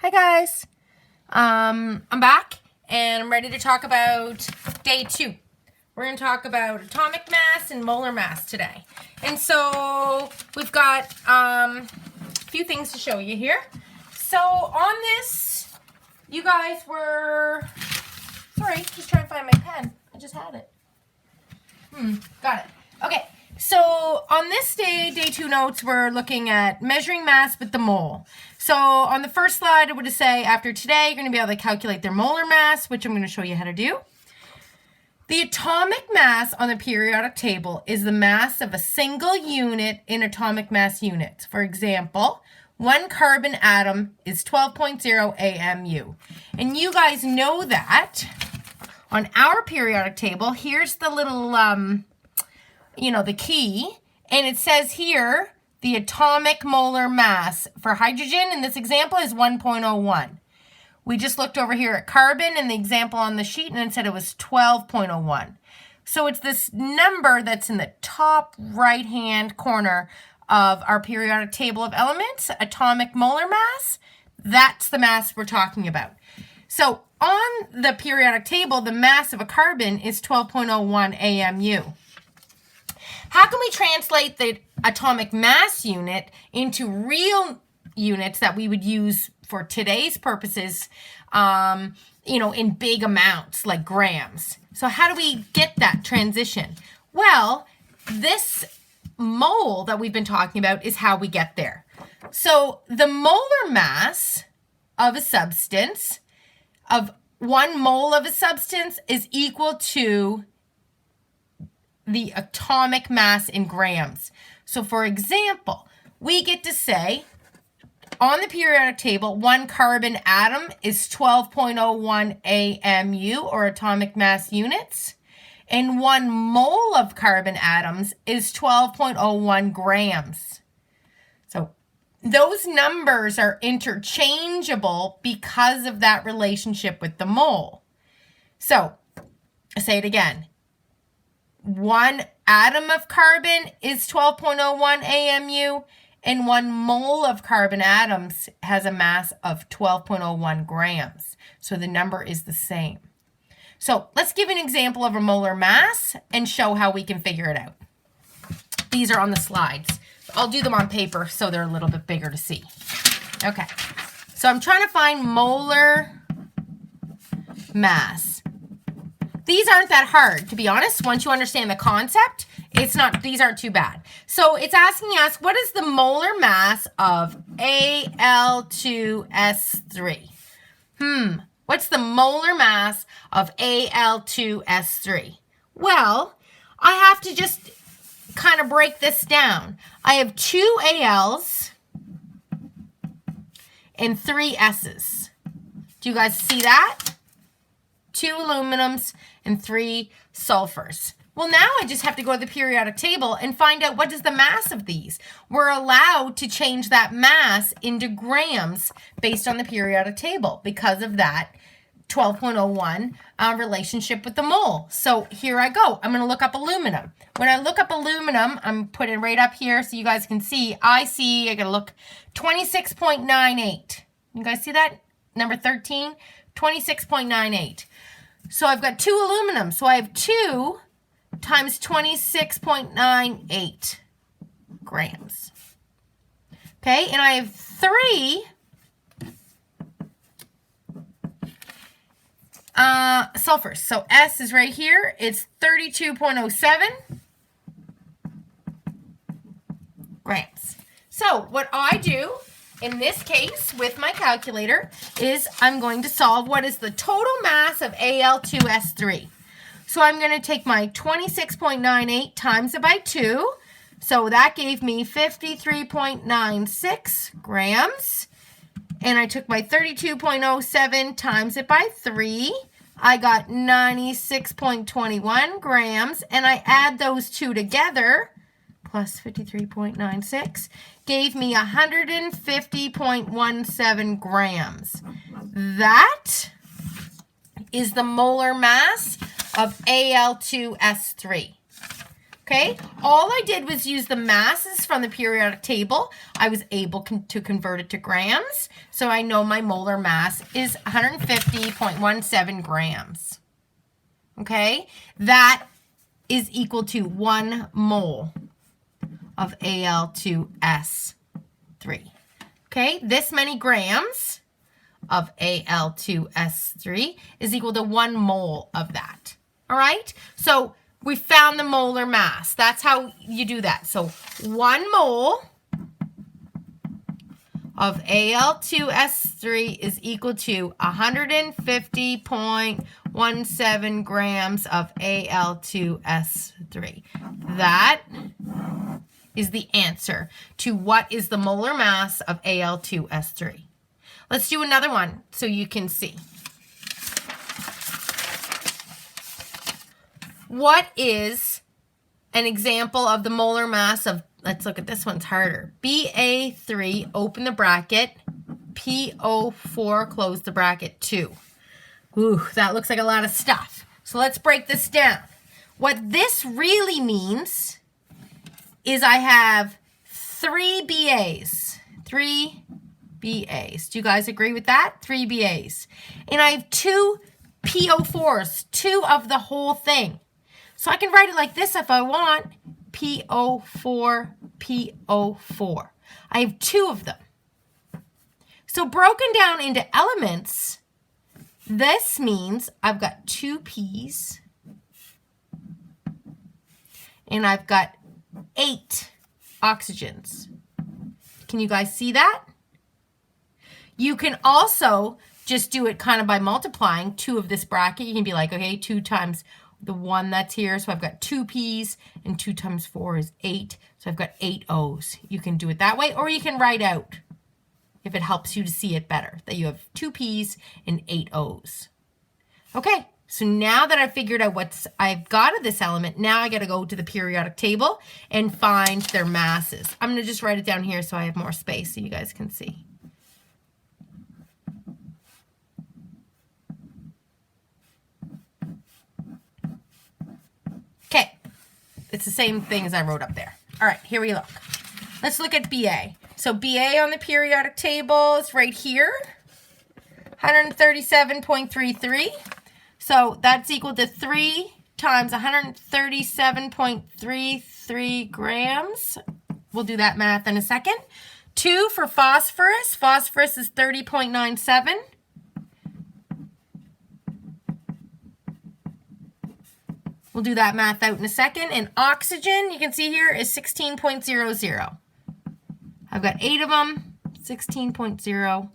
Hi guys, I'm back and I'm ready to talk about day 2. We're going to talk about atomic mass and molar mass today. And so we've got a few things to show you here. So on this, you guys were, sorry, just trying to find my pen. I just had it. Got it. Okay. So on this day 2 notes, we're looking at measuring mass with the mole. So on the first slide, it would say after today, you're going to be able to calculate their molar mass, which I'm going to show you how to do. The atomic mass on the periodic table is the mass of a single unit in atomic mass units. For example, one carbon atom is 12.0 AMU. And you guys know that on our periodic table, here's the little the key, and it says here the atomic molar mass for hydrogen in this example is 1.01. We just looked over here at carbon and the example on the sheet, and it said it was 12.01. So it's this number that's in the top right hand corner of our periodic table of elements, atomic molar mass. That's the mass we're talking about. So on the periodic table, the mass of a carbon is 12.01 AMU. How can we translate the atomic mass unit into real units that we would use for today's purposes, in big amounts like grams? So how do we get that transition? Well, this mole that we've been talking about is how we get there. So the molar mass of a substance, of 1 mole of a substance, is equal to the atomic mass in grams. So for example, we get to say on the periodic table, 1 carbon atom is 12.01 AMU or atomic mass units, and 1 mole of carbon atoms is 12.01 grams. So those numbers are interchangeable because of that relationship with the mole. So I'll say it again. 1 atom of carbon is 12.01 AMU, and 1 mole of carbon atoms has a mass of 12.01 grams. So the number is the same. So let's give an example of a molar mass and show how we can figure it out. These are on the slides. I'll do them on paper so they're a little bit bigger to see. Okay, so I'm trying to find molar mass. These aren't that hard, to be honest. Once you understand the concept, these aren't too bad. So it's asking us, what is the molar mass of Al2S3? What's the molar mass of Al2S3? Well, I have to just kind of break this down. I have 2 Als and 3 S's. Do you guys see that? 2 aluminums and 3 sulfurs. Well, now I just have to go to the periodic table and find out what is the mass of these. We're allowed to change that mass into grams based on the periodic table because of that 12.01 relationship with the mole. So here I go. I'm going to look up aluminum. When I look up aluminum, I'm putting it right up here so you guys can see. I got to look 26.98. You guys see that? Number 13, 26.98. So I've got 2 aluminum. So I have 2 times 26.98 grams. Okay, and I have 3 sulfurs. So S is right here. It's 32.07 grams. So what I do in this case with my calculator is I'm going to solve what is the total mass of Al2S3. So I'm going to take my 26.98 times it by 2. So that gave me 53.96 grams. And I took my 32.07 times it by 3. I got 96.21 grams. And I add those two together, plus 53.96, gave me 150.17 grams. That is the molar mass of Al2S3. Okay, all I did was use the masses from the periodic table. I was able to convert it to grams. So I know my molar mass is 150.17 grams. Okay, that is equal to 1 mole of Al2S3. Okay, this many grams of Al2S3 is equal to 1 mole of that. All right, so we found the molar mass. That's how you do that. So 1 mole of Al2S3 is equal to 150.17 grams of Al2S3. That is the answer to what is the molar mass of Al2S3. Let's do another one so you can see. What is an example of the molar mass of, let's look at this one's harder. Ba3, open the bracket, PO4, close the bracket, 2. Ooh, that looks like a lot of stuff. So let's break this down. What this really means is I have 3 BAs. 3 BAs. Do you guys agree with that? 3 BAs. And I have 2 PO4s, 2 of the whole thing. So I can write it like this if I want, PO4, PO4. I have 2 of them. So broken down into elements, this means I've got 2 P's and I've got 8 oxygens. Can you guys see that? You can also just do it kind of by multiplying 2 of this bracket. You can be like, okay, 2 times the 1 that's here. So I've got 2 P's and 2 times 4 is 8. So I've got 8 O's. You can do it that way, or you can write out, if it helps you to see it better, that you have 2 P's and 8 O's. Okay, so now that I've figured out what I've got of this element, now I got to go to the periodic table and find their masses. I'm going to just write it down here so I have more space so you guys can see. Okay, it's the same thing as I wrote up there. All right, here we look. Let's look at BA. So BA on the periodic table is right here, 137.33. So that's equal to 3 times 137.33 grams. We'll do that math in a second. 2 for phosphorus. Phosphorus is 30.97. We'll do that math out in a second. And oxygen, you can see here, is 16.00. I've got 8 of them, 16.0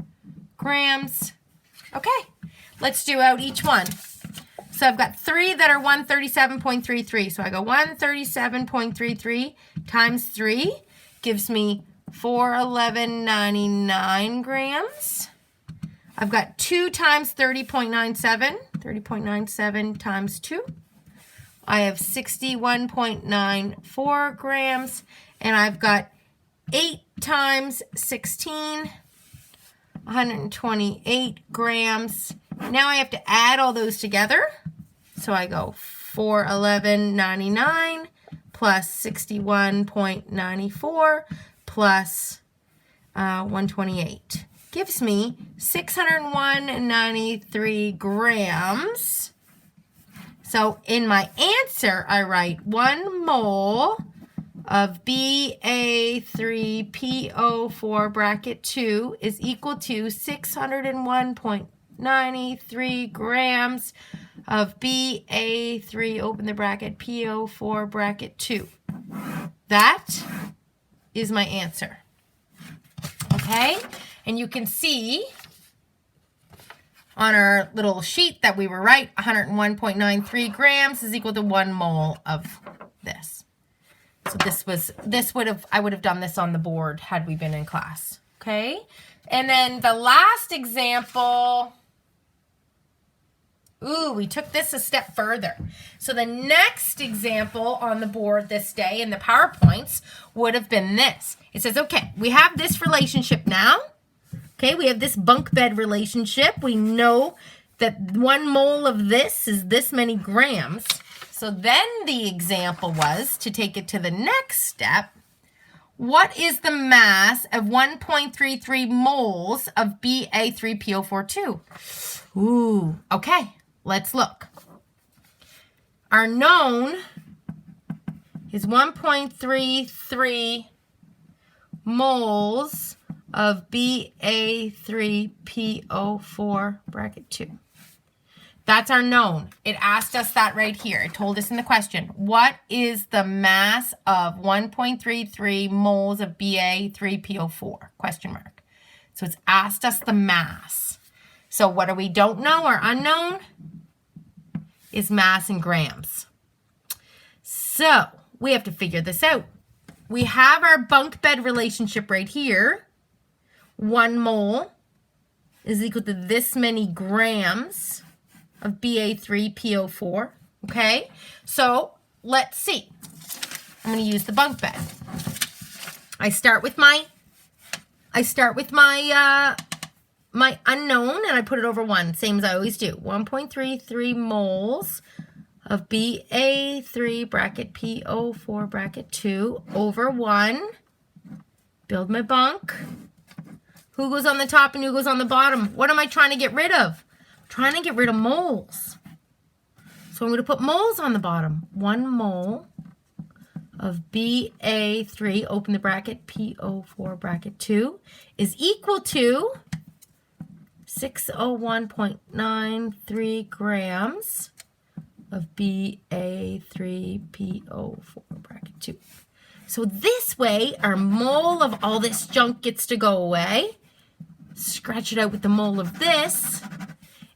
grams. Okay, let's do out each one. So I've got 3 that are 137.33. So I go 137.33 times 3 gives me 411.99 grams. I've got 2 times 30.97. 30.97 times 2. I have 61.94 grams. And I've got 8 times 16, 128 grams. Now I have to add all those together. So I go 411.99 plus 61.94 plus 128 gives me 601.93 grams. So in my answer, I write 1 mole of Ba3PO4 bracket 2 is equal to 601.93 grams of Ba3, open the bracket, PO4 bracket 2. That is my answer. Okay? And you can see on our little sheet that we were right. 101.93 grams is equal to 1 mole of this. So I would have done this on the board had we been in class. Okay? And then the last example, we took this a step further. So the next example on the board this day in the PowerPoints would have been this. It says, okay, we have this relationship now. Okay, we have this bunk bed relationship. We know that 1 mole of this is this many grams. So then the example was, to take it to the next step, what is the mass of 1.33 moles of Ba3PO42? Ooh, okay, let's look. Our known is 1.33 moles of Ba3PO4 bracket 2. That's our known. It asked us that right here. It told us in the question, what is the mass of 1.33 moles of Ba3PO4? Question mark. So it's asked us the mass. So what we don't know or unknown is mass in grams. So we have to figure this out. We have our bunk bed relationship right here. 1 mole is equal to this many grams of Ba3PO4, okay? So let's see. I'm going to use the bunk bed. I start with my my unknown, and I put it over 1, same as I always do. 1.33 moles of Ba3 bracket PO4 bracket 2 over 1. Build my bunk. Who goes on the top and who goes on the bottom? What am I trying to get rid of? I'm trying to get rid of moles. So I'm going to put moles on the bottom. 1 mole of Ba3, open the bracket, PO4 bracket 2, is equal to 601.93 grams of Ba3PO4 bracket 2. So this way, our mole of all this junk gets to go away. Scratch it out with the mole of this,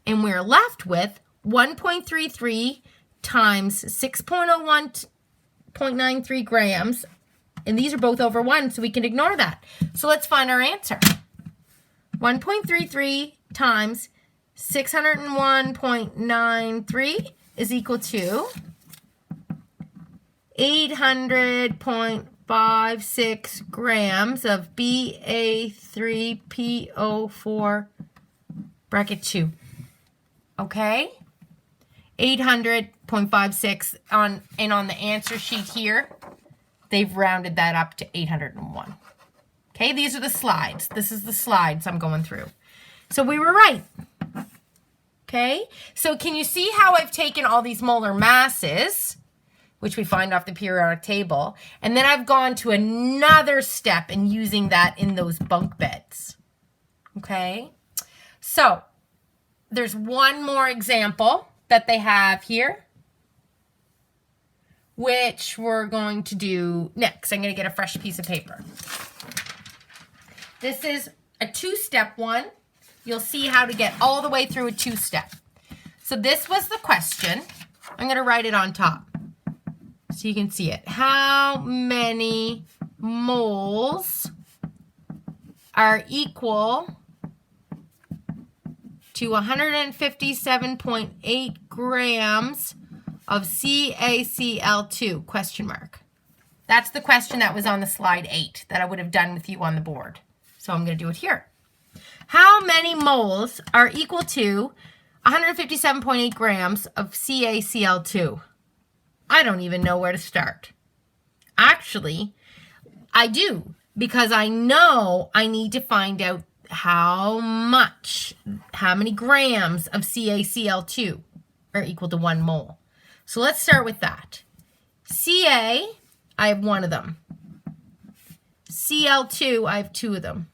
and we're left with 1.33 times 6.01.93 grams, and these are both over 1, so we can ignore that. So let's find our answer. 1.33 times 601.93 is equal to 800.56 grams of Ba3PO4 bracket 2. Okay? 800.56 on the answer sheet here, they've rounded that up to 801. Okay, these are the slides. This is the slides I'm going through. So we were right. Okay, so can you see how I've taken all these molar masses, which we find off the periodic table, and then I've gone to another step in using that in those bunk beds. Okay, so there's one more example that they have here, which we're going to do next. I'm going to get a fresh piece of paper. This is a 2-step one. You'll see how to get all the way through a 2-step. So this was the question. I'm going to write it on top so you can see it. How many moles are equal to 157.8 grams of CaCl2? Question mark. That's the question that was on the slide 8 that I would have done with you on the board. So I'm going to do it here. How many moles are equal to 157.8 grams of CaCl2? I don't even know where to start. Actually, I do, because I know I need to find out how many grams of CaCl2 are equal to 1 mole. So let's start with that. Ca, I have 1 of them. Cl2, I have 2 of them.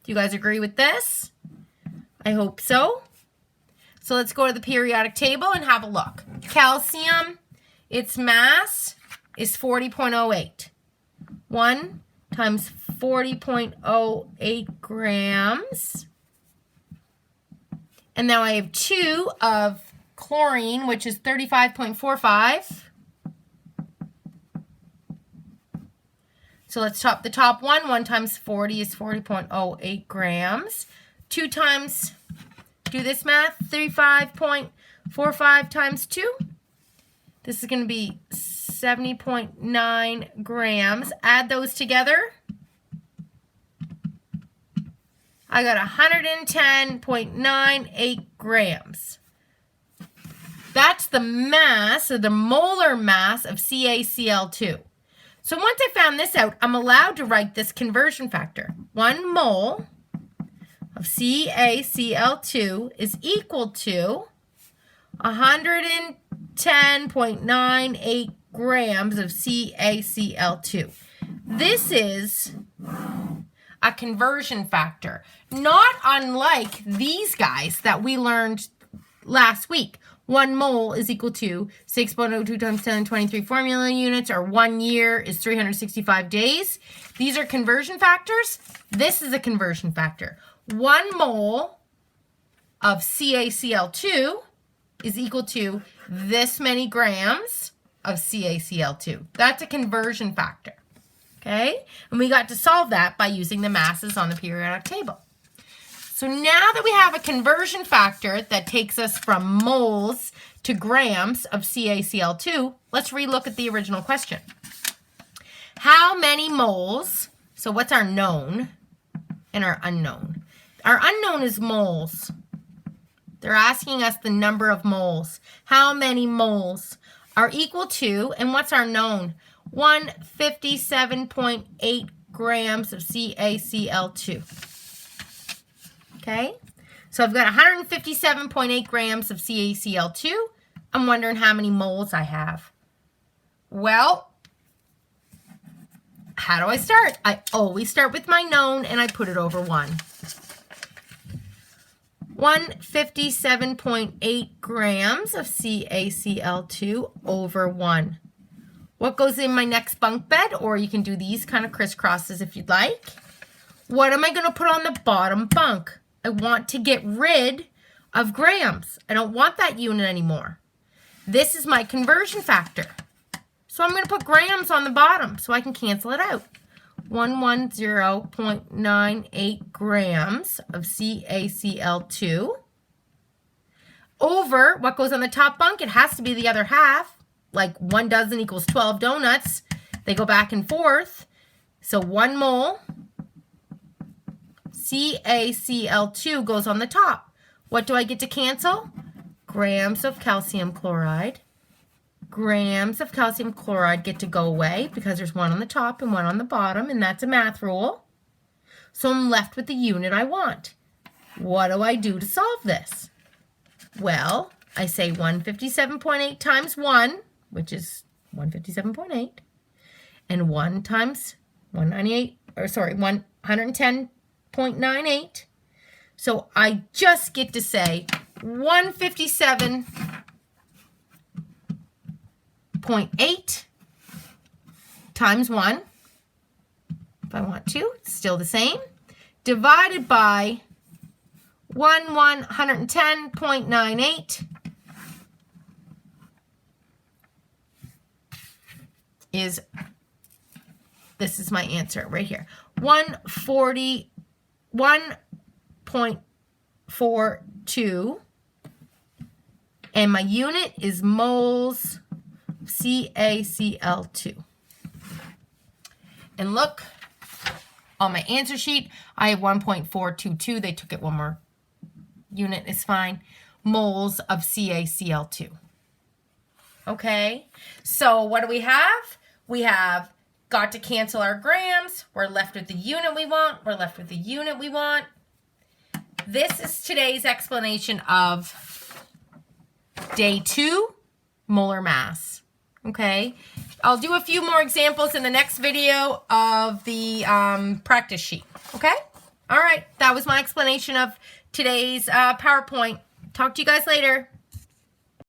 Do you guys agree with this? I hope so. So let's go to the periodic table and have a look. Calcium, its mass is 40.08. 1 times 40.08 grams. And now I have 2 of chlorine, which is 35.45. So let's top the top one. 1 times 40 is 40.08 grams. 2 times, do this math, 35.45 times 2. This is going to be 70.9 grams. Add those together. I got 110.98 grams. That's the mass, or the molar mass of CaCl2. So once I found this out, I'm allowed to write this conversion factor. 1 mole of CaCl2 is equal to 110.98 grams of CaCl2. This is a conversion factor, not unlike these guys that we learned last week. 1 mole is equal to 6.02 times 10 to the 23 formula units, or 1 year is 365 days. These are conversion factors. This is a conversion factor. 1 mole of CaCl2 is equal to this many grams of CaCl2. That's a conversion factor. Okay? And we got to solve that by using the masses on the periodic table. So now that we have a conversion factor that takes us from moles to grams of CaCl2, let's relook at the original question. How many moles, so what's our known and our unknown? Our unknown is moles. They're asking us the number of moles. How many moles are equal to, and what's our known? 157.8 grams of CaCl2. Okay, so I've got 157.8 grams of CaCl2. I'm wondering how many moles I have. Well, how do I start? I always start with my known and I put it over 1. 157.8 grams of CaCl2 over 1. What goes in my next bunk bed? Or you can do these kind of crisscrosses if you'd like. What am I going to put on the bottom bunk? I want to get rid of grams. I don't want that unit anymore. This is my conversion factor. So I'm going to put grams on the bottom so I can cancel it out. 110.98 grams of CaCl2 over what goes on the top bunk. It has to be the other half. Like 1 dozen equals 12 donuts. They go back and forth. So 1 mole CaCl2 goes on the top. What do I get to cancel? Grams of calcium chloride. Grams of calcium chloride get to go away because there's 1 on the top and 1 on the bottom, and that's a math rule. So I'm left with the unit I want. What do I do to solve this? Well, I say 157.8 times 1, which is 157.8, and 1 times 110.98. So I just get to say 157.8 times 1, if I want to, it's still the same, divided by 110.98 is, this is my answer right here, 141.42, and my unit is moles CaCl2. And look, on my answer sheet, I have 1.422. They took it 1 more unit, is fine. Moles of CaCl2. Okay, so what do we have? We have got to cancel our grams. We're left with the unit we want. We're left with the unit we want. This is today's explanation of day 2, molar mass. Okay, I'll do a few more examples in the next video of the practice sheet. Okay, all right, that was my explanation of today's PowerPoint. Talk to you guys later.